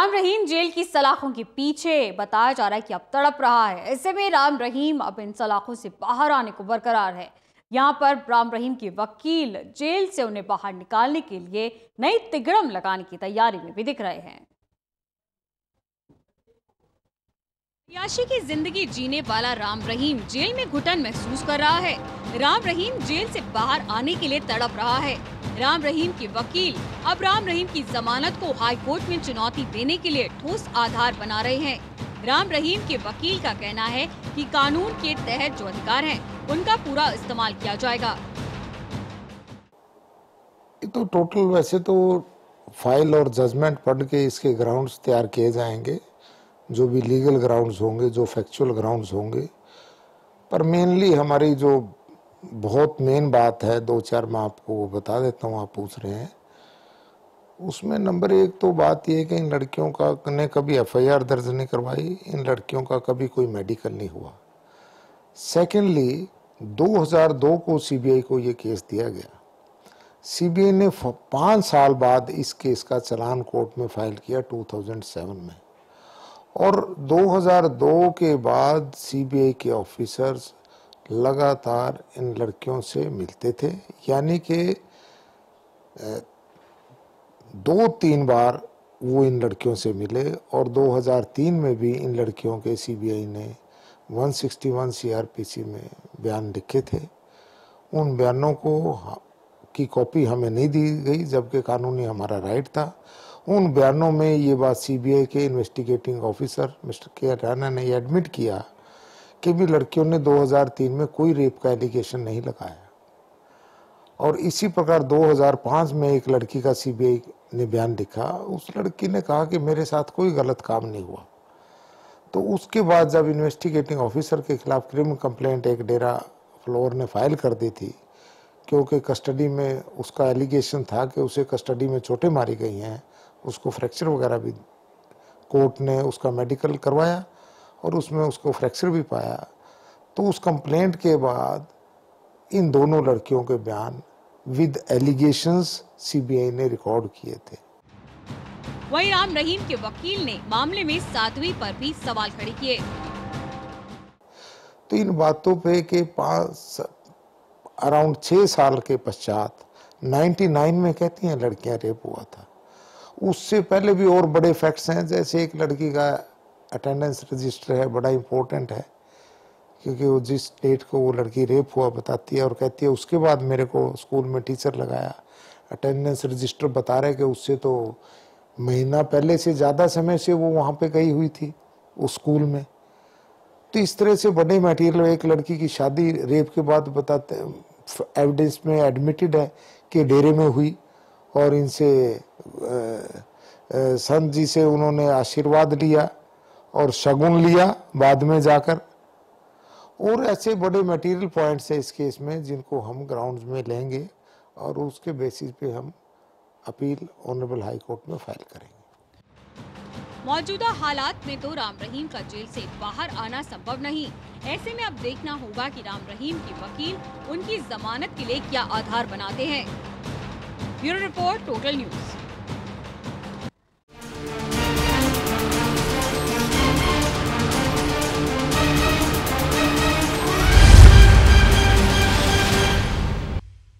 Ram Rahim jail की सलाखों के पीछे बताया जा रहा है कि अब तड़प रहा है। ऐसे में राम रहीम अब इन सलाखों से बाहर आने को बरकरार है। यहाँ पर राम रहीम के वकील जेल से उन्हें बाहर निकालने के लिए नई तिगड़म लगाने की तैयारी में भी दिख रहे हैं। याशी की जिंदगी जीने वाला राम रहीम जेल में घुटन महसूस कर रहा है। राम रहीम जेल से बाहर आने के लिए तड़प रहा है। राम रहीम के वकील अब राम रहीम की जमानत को हाई कोर्ट में चुनौती देने के लिए ठोस आधार बना रहे हैं। राम रहीम के वकील का कहना है कि कानून के तहत जो अधिकार हैं, उनका पूरा इस्तेमाल किया जाएगा। तो टोटल वैसे तो फाइल और जजमेंट पढ़ के इसके ग्राउंड्स तैयार किए जाएंगे, जो भी लीगल ग्राउंड्स होंगे, जो फैक्चुअल ग्राउंड्स होंगे। पर मेनली हमारी जो बहुत मेन बात है, दो चार मैं आपको बता देता हूँ, आप पूछ रहे हैं। उसमें नंबर एक तो बात यह है कि इन लड़कियों का ने कभी एफआईआर दर्ज नहीं करवाई, इन लड़कियों का कभी कोई मेडिकल नहीं हुआ। सेकेंडली 2002 को सीबीआई को ये केस दिया गया। सीबीआई ने 5 साल बाद इस केस का चालान कोर्ट में फाइल किया 2007 में, और 2002 के बाद सीबीआई के ऑफिसर्स लगातार इन लड़कियों से मिलते थे, यानी कि 2-3 बार वो इन लड़कियों से मिले। और 2003 में भी इन लड़कियों के सीबीआई ने 161 सीआरपीसी में बयान लिखे थे। उन बयानों की कॉपी हमें नहीं दी गई, जबकि कानूनी हमारा राइट था। उन बयानों में ये बात सीबीआई के इन्वेस्टिगेटिंग ऑफिसर मिस्टर के राणा ने एडमिट किया कि भी लड़कियों ने 2003 में कोई रेप का एलिगेशन नहीं लगाया। और इसी प्रकार 2005 में एक लड़की का सीबीआई ने बयान लिखा। उस लड़की ने कहा कि मेरे साथ कोई गलत काम नहीं हुआ। तो उसके बाद जब इन्वेस्टिगेटिंग ऑफिसर के खिलाफ क्रिमिनल कंप्लेंट एक डेरा फ्लोर ने फाइल कर दी थी, क्योंकि कस्टडी में उसका एलिगेशन था कि उसे कस्टडी में चोटें मारी गई हैं, उसको फ्रैक्चर वगैरह भी, कोर्ट ने उसका मेडिकल करवाया और उसमें उसको फ्रैक्चर भी पाया। तो उस कंप्लेंट के बाद इन दोनों लड़कियों के बयान विद एलिगेशंस सीबीआई ने रिकॉर्ड किए थे। वहीं राम रहीम के वकील ने मामले में साध्वी पर भी सवाल खड़े किए। तो इन बातों पे कि अराउंड 6 साल के पश्चात 99 में कहती हैं लड़कियां रेप हुआ था। उससे पहले भी और बड़े फैक्ट्स हैं, जैसे एक लड़की का अटेंडेंस रजिस्टर है, बड़ा इम्पोर्टेंट है, क्योंकि वो जिस डेट को वो लड़की रेप हुआ बताती है और कहती है उसके बाद मेरे को स्कूल में टीचर लगाया। अटेंडेंस रजिस्टर बता रहे कि उससे तो महीना पहले से ज़्यादा समय से वो वहाँ पे गई हुई थी उस स्कूल में। तो इस तरह से बड़े मटेरियल, एक लड़की की शादी रेप के बाद बताते एविडेंस में एडमिटेड है कि डेरे में हुई, और इनसे संत जी से उन्होंने आशीर्वाद लिया और शगुन लिया बाद में जाकर। और ऐसे बड़े मटेरियल पॉइंट्स है इस केस में, जिनको हम ग्राउंड्स में लेंगे और उसके बेसिस पे हम अपील ऑनरेबल हाई कोर्ट में फाइल करेंगे। मौजूदा हालात में तो राम रहीम का जेल से बाहर आना संभव नहीं। ऐसे में अब देखना होगा कि राम रहीम के वकील उनकी जमानत के लिए क्या आधार बनाते हैं। Bureau report, total news.